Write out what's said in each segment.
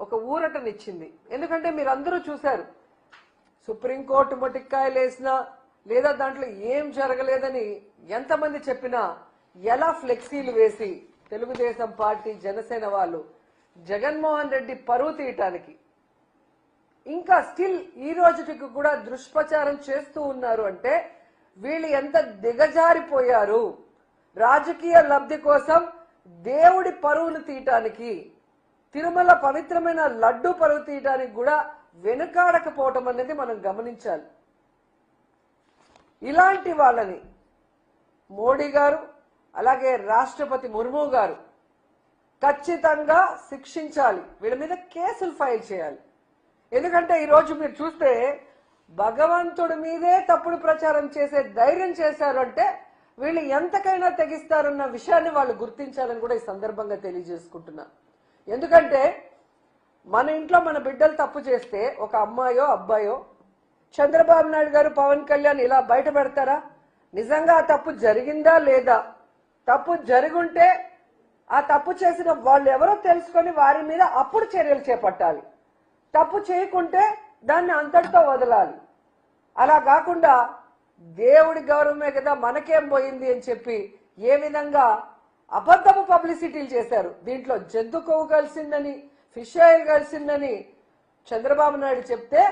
ఒక ఊరటనిచ్చింది. ఎందుకంటే మీరందరూ చూశారు, సుప్రీంకోర్టు మొటిక్కాయలు వేసినా లేదా దాంట్లో ఏం జరగలేదని ఎంతమంది చెప్పినా ఎలా ఫ్లెక్సీలు వేసి తెలుగుదేశం పార్టీ జనసేన వాళ్ళు జగన్మోహన్ రెడ్డి పరువు తీయటానికి ఇంకా స్టిల్ ఈ రోజుకి కూడా దుష్ప్రచారం చేస్తూ ఉన్నారు అంటే వీళ్ళు ఎంత దిగజారిపోయారు. రాజకీయ లబ్ధి కోసం దేవుడి పరువును తీయటానికి, తిరుమల పవిత్రమైన లడ్డు పరువు తీయటానికి కూడా వెనుకాడకపోవటం అనేది మనం గమనించాలి. ఇలాంటి వాళ్ళని మోడీ గారు అలాగే రాష్ట్రపతి ముర్ము గారు ఖచ్చితంగా శిక్షించాలి. వీళ్ళ మీద కేసులు ఫైల్ చేయాలి. ఎందుకంటే ఈరోజు మీరు చూస్తే భగవంతుడి మీదే తప్పుడు ప్రచారం చేసే ధైర్యం చేశారు అంటే వీళ్ళు ఎంతకైనా తెగిస్తారన్న విషయాన్ని వాళ్ళు గుర్తించాలని కూడా ఈ సందర్భంగా తెలియజేసుకుంటున్నా. ఎందుకంటే మన ఇంట్లో మన బిడ్డలు తప్పు చేస్తే ఒక అమ్మాయో అబ్బాయో చంద్రబాబు నాయుడు గారు పవన్ కళ్యాణ్ ఇలా బయట పెడతారా? నిజంగా ఆ తప్పు జరిగిందా లేదా? తప్పు జరుగుంటే ఆ తప్పు చేసిన వాళ్ళు ఎవరో తెలుసుకొని వారి మీద అప్పుడు చర్యలు చేపట్టాలి. తప్పు చేయకుంటే దాన్ని అంతటితో వదలాలి. అలా కాకుండా దేవుడి గౌరవమే కదా మనకేం పోయింది అని చెప్పి ఏ విధంగా అబద్ధపు పబ్లిసిటీలు చేశారు. దీంట్లో జంతు కొవ్వు కలిసిందని, ఫిష్ ఆయిల్ కలిసిందని చంద్రబాబు నాయుడు చెప్తే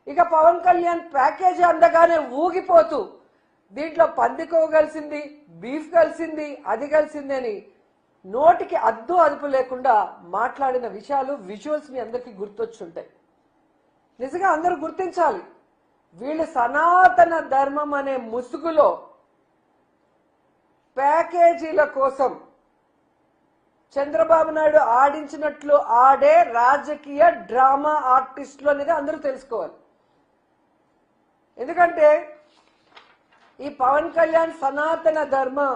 ఇక పవన్ కళ్యాణ్ ప్యాకేజీ అందగానే ఊగిపోతూ దీంట్లో పంది కొవ్వు కలిసింది, బీఫ్ కలిసింది, అది కలిసింది అని నోటికి అద్దు అదుపు లేకుండా మాట్లాడిన విషయాలు విజువల్స్ మీ అందరికీ గుర్తొచ్చుంటాయి. నిజంగా అందరూ గుర్తించాలి, వీళ్ళు సనాతన ధర్మం అనే ముసుగులో ప్యాకేజీల కోసం చంద్రబాబు నాయుడు ఆడించినట్లు ఆడే రాజకీయ డ్రామా ఆర్టిస్టులు అనేది అందరూ తెలుసుకోవాలి. ఎందుకంటే ఈ పవన్ కళ్యాణ్ సనాతన ధర్మం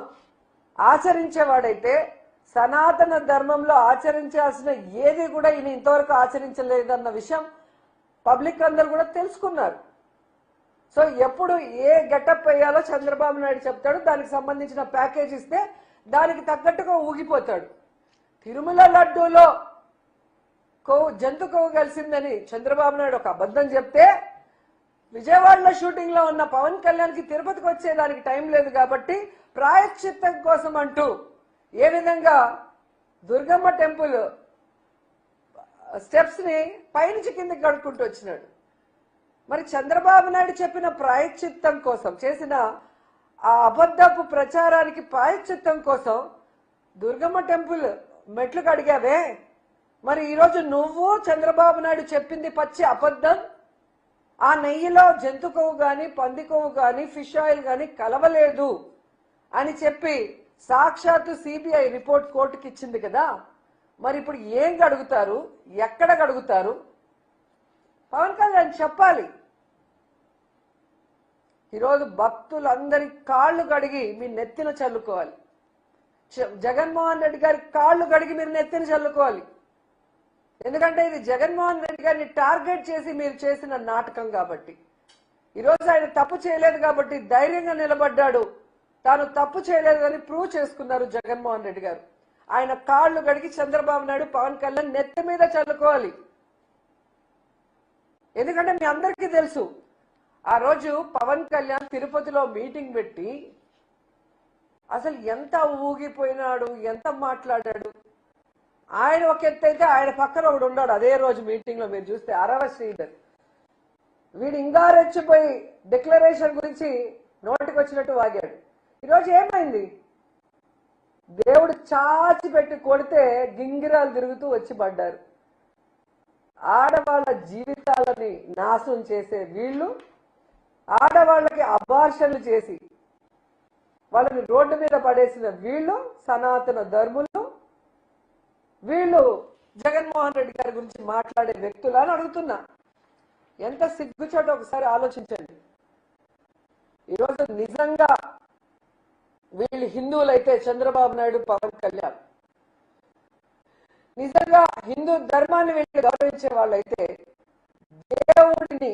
ఆచరించేవాడైతే సనాతన ధర్మంలో ఆచరించాల్సిన ఏది కూడా ఈయన ఇంతవరకు ఆచరించలేదన్న విషయం పబ్లిక్ అందరూ కూడా తెలుసుకున్నారు. సో ఎప్పుడు ఏ గెటప్ వేయాలో చంద్రబాబు నాయుడు చెప్తాడు, దానికి సంబంధించిన ప్యాకేజ్ ఇస్తే దానికి తగ్గట్టుగా ఊగిపోతాడు. తిరుమల లడ్డూలో జంతు కొవ్వు కలిసిందని చంద్రబాబు నాయుడు ఒక అబద్ధం చెప్తే విజయవాడలో షూటింగ్ లో ఉన్న పవన్ కళ్యాణ్ కి తిరుపతికి వచ్చేదానికి టైం లేదు కాబట్టి ప్రాయశ్చిత్తం కోసం అంటూ ఏ విధంగా దుర్గమ్మ టెంపుల్ స్టెప్స్ ని పైనుంచి కిందకి కడుక్కుంటూ వచ్చినాడు. మరి చంద్రబాబు నాయుడు చెప్పిన ప్రాయశ్చిత్తం కోసం చేసిన ఆ అబద్ధపు ప్రచారానికి ప్రాయశ్చిత్తం కోసం దుర్గమ్మ టెంపుల్ మెట్లు కడిగావే, మరి ఈరోజు నువ్వు చంద్రబాబు నాయుడు చెప్పింది పచ్చి అబద్ధం. ఆ నెయ్యిలో జంతు కొవ్వు గాని, పంది కొవ్వు గాని, ఫిష్ ఆయిల్ గాని కలవలేదు అని చెప్పి సాక్షాత్తు సిబిఐ రిపోర్ట్ కోర్టుకి ఇచ్చింది కదా. మరి ఇప్పుడు ఏం గడుగుతారు, ఎక్కడ గడుగుతారు? పవన్ కళ్యాణ్ చెప్పాలి. ఈరోజు భక్తులందరి కాళ్ళు కడిగి మీ నెత్తిన చల్లుకోవాలి. జగన్మోహన్ రెడ్డి గారి కాళ్ళు కడిగి మీరు నెత్తిన చల్లుకోవాలి. ఎందుకంటే ఇది జగన్మోహన్ రెడ్డి గారిని టార్గెట్ చేసి మీరు చేసిన నాటకం కాబట్టి. ఈరోజు ఆయన తప్పు చేయలేదు కాబట్టి ధైర్యంగా నిలబడ్డాడు. తాను తప్పు చేయలేదు అని ప్రూవ్ చేసుకున్నారు జగన్మోహన్ రెడ్డి గారు. ఆయన కాళ్ళు కడిగి చంద్రబాబు నాయుడు పవన్ కళ్యాణ్ నెత్తి మీద చల్లుకోవాలి. ఎందుకంటే మీ అందరికీ తెలుసు, ఆ రోజు పవన్ కళ్యాణ్ తిరుపతిలో మీటింగ్ పెట్టి అసలు ఎంత ఊగిపోయినాడు, ఎంత మాట్లాడాడు. ఆయన ఒక ఎత్తు అయితే ఆయన పక్కన ఒకడు ఉన్నాడు అదే రోజు మీటింగ్ లో. మీరు చూస్తే అరవ శ్రీధర్ వీడు ఇంకా రెచ్చిపోయి డిక్లరేషన్ గురించి నోటికి వచ్చినట్టు వాగాడు. ఈరోజు ఏమైంది? దేవుడు చాచి పెట్టి కొడితే గింగిరాలు తిరుగుతూ వచ్చి పడ్డారు. ఆడవాళ్ళ జీవితాలని నాశనం చేసే వీళ్ళు, ఆడవాళ్ళకి అబార్షన్లు చేసి వాళ్ళని రోడ్డు మీద పడేసిన వీళ్ళు సనాతన ధర్ములు, వీళ్ళు జగన్మోహన్ రెడ్డి గారి గురించి మాట్లాడే వ్యక్తులని అడుగుతున్నా. ఎంత సిగ్గుచాటో ఒకసారి ఆలోచించండి. ఈరోజు నిజంగా వీళ్ళు హిందువులైతే చంద్రబాబు నాయుడు, పవన్ కళ్యాణ్ నిజంగా హిందూ ధర్మాన్ని వీళ్ళు గౌరవించే వాళ్ళైతే దేవుడిని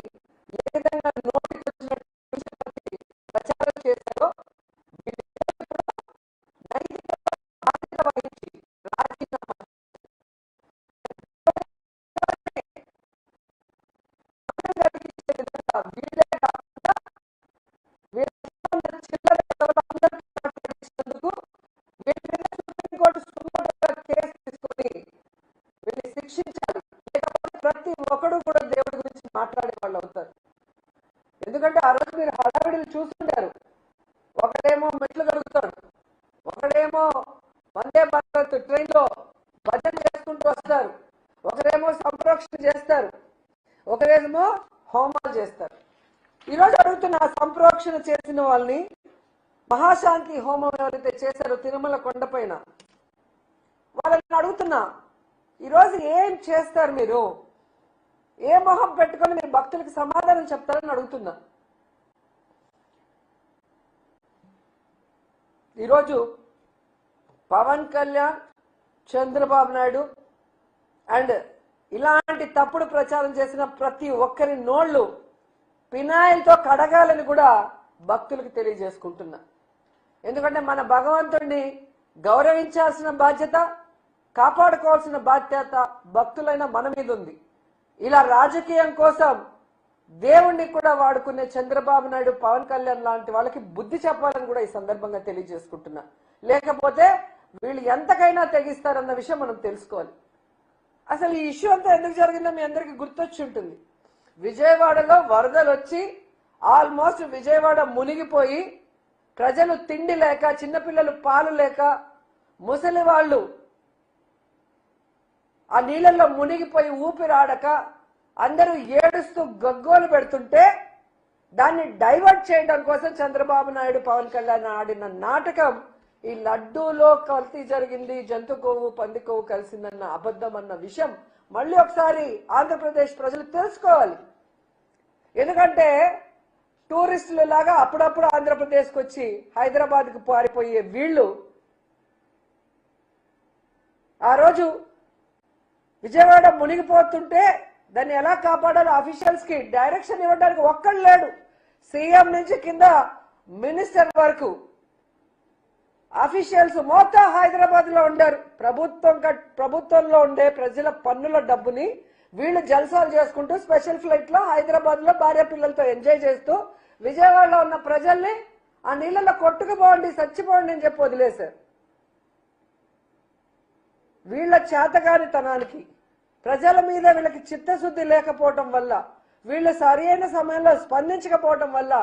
ఏ విధంగా నోటికి వచ్చినట్టు ప్రచారం చేశారో నైతిక బాధ్యత వహించి రాజీనామా ఒక్కడు కూడా దేవుడి గురించి మాట్లాడే వాళ్ళు అవుతారు. ఎందుకంటే ఆ రోజు మీరు హడావిడిని చూస్తుంటారు. ఒకడేమో మెట్లు కడుగుతాడు, ఒకడేమో వందే భారత్ ట్రైన్ లో భజన చేసుకుంటూ వస్తారు, ఒకరేమో సంప్రోక్షణ చేస్తారు, ఒకరేమో హోమాలు చేస్తారు. ఈరోజు అడుగుతున్న సంప్రోక్షణ చేసిన వాళ్ళని, మహాశాంతి హోమం ఎవరైతే చేశారో తిరుమల కొండపైన, వాళ్ళని అడుగుతున్నా, ఈరోజు ఏం చేస్తారు మీరు? ఏ మొహం పెట్టుకొని మీరు భక్తులకు సమాధానం చెప్తారని అడుగుతున్నా. ఈరోజు పవన్ కళ్యాణ్, చంద్రబాబు నాయుడు అండ్ ఇలాంటి తప్పుడు ప్రచారం చేసిన ప్రతి ఒక్కరి నోళ్లు పినాయిల్తో కడగాలని కూడా భక్తులకు తెలియజేసుకుంటున్నా. ఎందుకంటే మన భగవంతుడిని గౌరవించాల్సిన బాధ్యత, కాపాడుకోవాల్సిన బాధ్యత భక్తులైన మన మీద ఉంది. ఇలా రాజకీయం కోసం దేవుణ్ణి కూడా వాడుకునే చంద్రబాబు నాయుడు, పవన్ కళ్యాణ్ లాంటి వాళ్ళకి బుద్ధి చెప్పాలని కూడా ఈ సందర్భంగా తెలియజేసుకుంటున్నా. లేకపోతే వీళ్ళు ఎంతకైనా తెగిస్తారన్న విషయం మనం తెలుసుకోవాలి. అసలు ఈ ఇష్యూ అంతా ఎందుకు జరిగిందో మీ అందరికీ గుర్తొచ్చి ఉంటుంది. విజయవాడలో వరదలు వచ్చి ఆల్మోస్ట్ విజయవాడ మునిగిపోయి ప్రజలు తిండి లేక, చిన్నపిల్లలు పాలు లేక, ముసలి వాళ్ళు ఆ నీళ్ళల్లో మునిగిపోయి ఊపిరాడక అందరూ ఏడుస్తూ గగ్గోలు పెడుతుంటే దాన్ని డైవర్ట్ చేయడం కోసం చంద్రబాబు నాయుడు, పవన్ కళ్యాణ్ ఆడిన నాటకం ఈ లడ్డూలో కల్తీ జరిగింది, జంతు కొవ్వు పంది కొవ్వు కలిసిందన్న అబద్ధం అన్న విషయం మళ్ళీ ఒకసారి ఆంధ్రప్రదేశ్ ప్రజలు తెలుసుకోవాలి. ఎందుకంటే టూరిస్టుల లాగా అప్పుడప్పుడు ఆంధ్రప్రదేశ్కి వచ్చి హైదరాబాద్కు పారిపోయే వీళ్ళు ఆ రోజు విజయవాడ మునిగిపోతుంటే దాన్ని ఎలా కాపాడాలో అఫీషియల్స్ కి డైరెక్షన్ ఇవ్వడానికి ఒక్కడు లేడు. సీఎం నుంచి కింద మినిస్టర్ వరకు అఫీషియల్స్ మొత్తం హైదరాబాద్ లో ఉండారు. ప్రభుత్వంలో ఉండే ప్రజల పన్నుల డబ్బుని వీళ్ళు జల్సాలు చేసుకుంటూ స్పెషల్ ఫ్లైట్ లో హైదరాబాద్ లో భార్య పిల్లలతో ఎంజాయ్ చేస్తూ విజయవాడలో ఉన్న ప్రజల్ని ఆ నీళ్ళలో కొట్టుకుపోండి, చచ్చిపోండి అని చెప్పి వదిలేశారు. వీళ్ళ చేతగానితనానికి, ప్రజల మీద వీళ్ళకి చిత్తశుద్ధి లేకపోవటం వల్ల, వీళ్ళు సరైన సమయంలో స్పందించకపోవటం వల్ల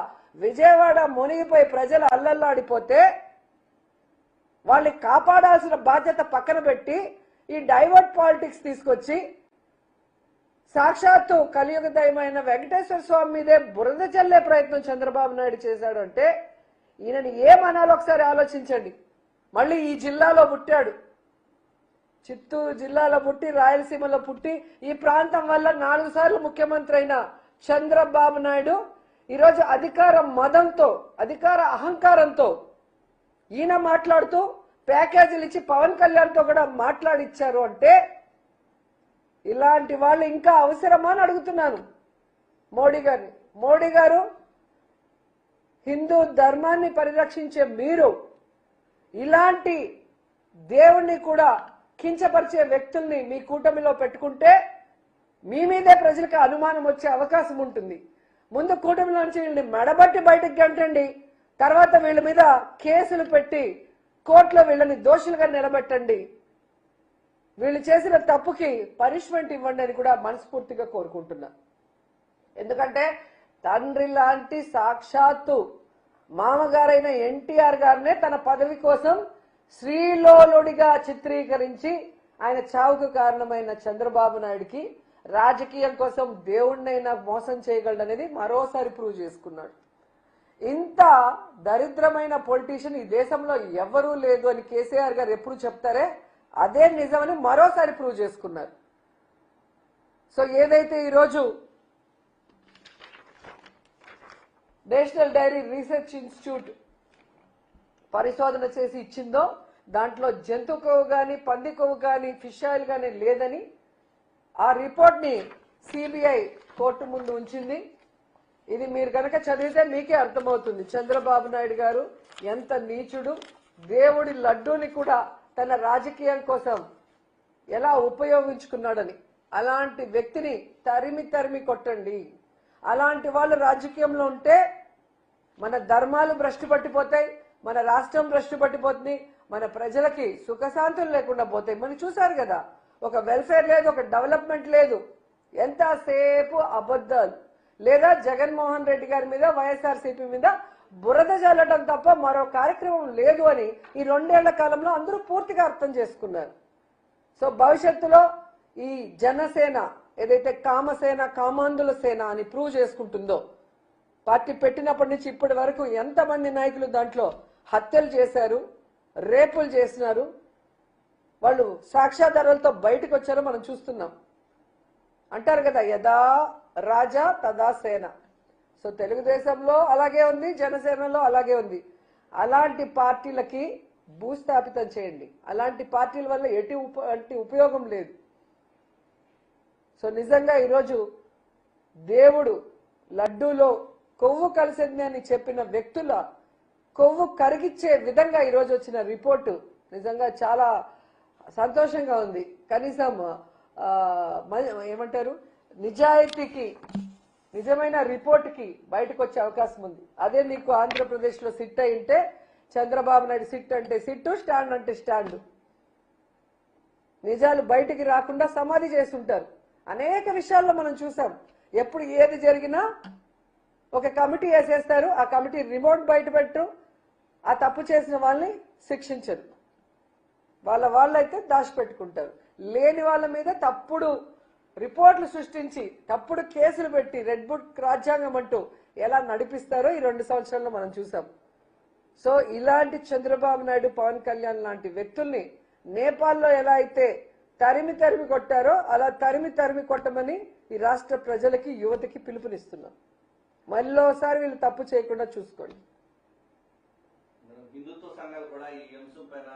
విజయవాడ మునిగిపోయి ప్రజలు అల్లల్లాడిపోతే వాళ్ళని కాపాడాల్సిన బాధ్యత పక్కన పెట్టి ఈ డైవర్ట్ పాలిటిక్స్ తీసుకొచ్చి సాక్షాత్తు కలియుగ దైవమైన వెంకటేశ్వర స్వామి మీదే బురద చల్లే ప్రయత్నం చంద్రబాబు నాయుడు చేశాడు. అంటే ఈయనని ఏమనాలో ఒకసారి ఆలోచించండి. మళ్ళీ ఈ జిల్లాలో పుట్టాడు, చిత్తూరు జిల్లాలో పుట్టి, రాయలసీమలో పుట్టి, ఈ ప్రాంతం వల్ల 4 సార్లు ముఖ్యమంత్రి అయిన చంద్రబాబు నాయుడు ఈరోజు అధికార మదంతో, అధికార అహంకారంతో ఈయన మాట్లాడుతూ ప్యాకేజీలు ఇచ్చి పవన్ కళ్యాణ్తో కూడా మాట్లాడిచ్చారు. అంటే ఇలాంటి వాళ్ళు ఇంకా అవసరమా అని అడుగుతున్నాను మోడీ గారిని. మోడీ గారు, హిందూ ధర్మాన్ని పరిరక్షించే మీరు ఇలాంటి దేవుణ్ణి కూడా కించపరిచే వ్యక్తుల్ని మీ కూటమిలో పెట్టుకుంటే మీ మీదే ప్రజలకు అనుమానం వచ్చే అవకాశం ఉంటుంది. ముందు కూటమిలో నుంచి వీళ్ళని మెడబట్టి బయటకు గంటండి, తర్వాత వీళ్ళ మీద కేసులు పెట్టి కోర్టులో వీళ్ళని దోషులుగా నిలబెట్టండి, వీళ్ళు చేసిన తప్పుకి పనిష్మెంట్ ఇవ్వండి అని కూడా మనస్ఫూర్తిగా కోరుకుంటున్నా. ఎందుకంటే తండ్రి లాంటి సాక్షాత్తు మామగారైన ఎన్టీఆర్ గారినే తన పదవి కోసం శ్రీలోలుడిగా చిత్రీకరించి ఆయన చావుకు కారణమైన చంద్రబాబు నాయుడికి రాజకీయం కోసం దేవుణ్ణైనా మోసం చేయగలడనేది మరోసారి ప్రూవ్ చేసుకున్నాడు. ఇంత దరిద్రమైన పొలిటీషియన్ ఈ దేశంలో ఎవరూ లేదు అని కేసీఆర్ గారు ఎప్పుడు చెప్తారే అదే నిజమని మరోసారి ప్రూవ్ చేసుకున్నారు. సో ఏదైతే ఈరోజు నేషనల్ డైరీ రీసెర్చ్ ఇన్స్టిట్యూట్ పరిశోధన చేసి ఇచ్చిందో దాంట్లో జంతు కొవ్వు కానీ, పంది కొవ్వు కానీ, ఫిష్ ఆయిల్ కానీ లేదని ఆ రిపోర్ట్ ని సిబిఐ కోర్టు ముందు ఉంచింది. ఇది మీరు కనుక చదివితే మీకే అర్థమవుతుంది చంద్రబాబు నాయుడు గారు ఎంత నీచుడు, దేవుడి లడ్డూని కూడా తన రాజకీయం కోసం ఎలా ఉపయోగించుకున్నాడని. అలాంటి వ్యక్తిని తరిమి కొట్టండి. అలాంటి వాళ్ళు రాజకీయంలో ఉంటే మన ధర్మాలు భ్రష్టు పట్టిపోతాయి, మన రాష్ట్రం భ్రష్టు పట్టిపోతుంది, మన ప్రజలకి సుఖశాంతులు లేకుండా పోతాయి. మనం చూసారు కదా, ఒక వెల్ఫేర్ లేదు, ఒక డెవలప్మెంట్ లేదు. ఎంతసేపు అబద్ధాలు, లేదా జగన్మోహన్ రెడ్డి గారి మీద వైఎస్ఆర్సీపీ మీద బురద జల్లడం తప్ప మరో కార్యక్రమం లేదు అని ఈ 2 ఏళ్ల కాలంలో అందరూ పూర్తిగా అర్థం చేసుకున్నారు. సో భవిష్యత్తులో ఈ జనసేన ఏదైతే కామసేన కామాంధుల సేన అని ప్రూవ్ చేసుకుంటుందో, పార్టీ పెట్టినప్పటి నుంచి ఇప్పటి వరకు ఎంతమంది నాయకులు దాంట్లో హత్యలు చేశారు, రేపులు చేసినారు, వాళ్ళు సాక్ష్యాధారాలతో బయటకు వచ్చారో మనం చూస్తున్నాం. అంటారు కదా, యదా రాజా తదా సేన. సో తెలుగుదేశంలో అలాగే ఉంది, జనసేనలో అలాగే ఉంది. అలాంటి పార్టీలకి భూస్థాపితం చేయండి. అలాంటి పార్టీల వల్ల ఎటువంటి ఉపయోగం లేదు. సో నిజంగా ఈరోజు దేవుడు లడ్డూలో కొవ్వు కలిసింది అని చెప్పిన వ్యక్తుల కొవ్వు కరిగిచ్చే విధంగా ఈరోజు వచ్చిన రిపోర్టు నిజంగా చాలా సంతోషంగా ఉంది. కనీసం ఏమంటారు, నిజాయితీకి, నిజమైన రిపోర్ట్కి బయటకు వచ్చే అవకాశం ఉంది. అదే నీకు ఆంధ్రప్రదేశ్లో సిట్ అయింటే, చంద్రబాబు నాయుడు సిట్ అంటే సిట్టు, స్టాండ్ అంటే స్టాండ్. నిజాలు బయటికి రాకుండా సమాధి చేస్తుంటారు. అనేక విషయాల్లో మనం చూసాం. ఎప్పుడు ఏది జరిగినా ఒక కమిటీ వేసేస్తారు, ఆ కమిటీ రిమోట్ బయట పెట్టరు, ఆ తప్పు చేసిన వాళ్ళని శిక్షించరు, వాళ్ళైతే దాచిపెట్టుకుంటారు. లేని వాళ్ళ మీద తప్పుడు రిపోర్ట్లు సృష్టించి తప్పుడు కేసులు పెట్టి రెడ్ బుక్ రాజ్యాంగం అంటూ ఎలా నడిపిస్తారో ఈ 2 సంవత్సరాల్లో మనం చూసాం. సో ఇలాంటి చంద్రబాబు నాయుడు, పవన్ కళ్యాణ్ లాంటి వ్యక్తుల్ని నేపాల్లో ఎలా అయితే తరిమి కొట్టారో అలా తరిమి కొట్టమని ఈ రాష్ట్ర ప్రజలకి, యువతకి పిలుపునిస్తున్నాం. మళ్ళీసారి వీళ్ళు తప్పు చేయకుండా చూసుకోండి. హిందుత్వ సంఘాలు కూడా ఈ అంశం పైన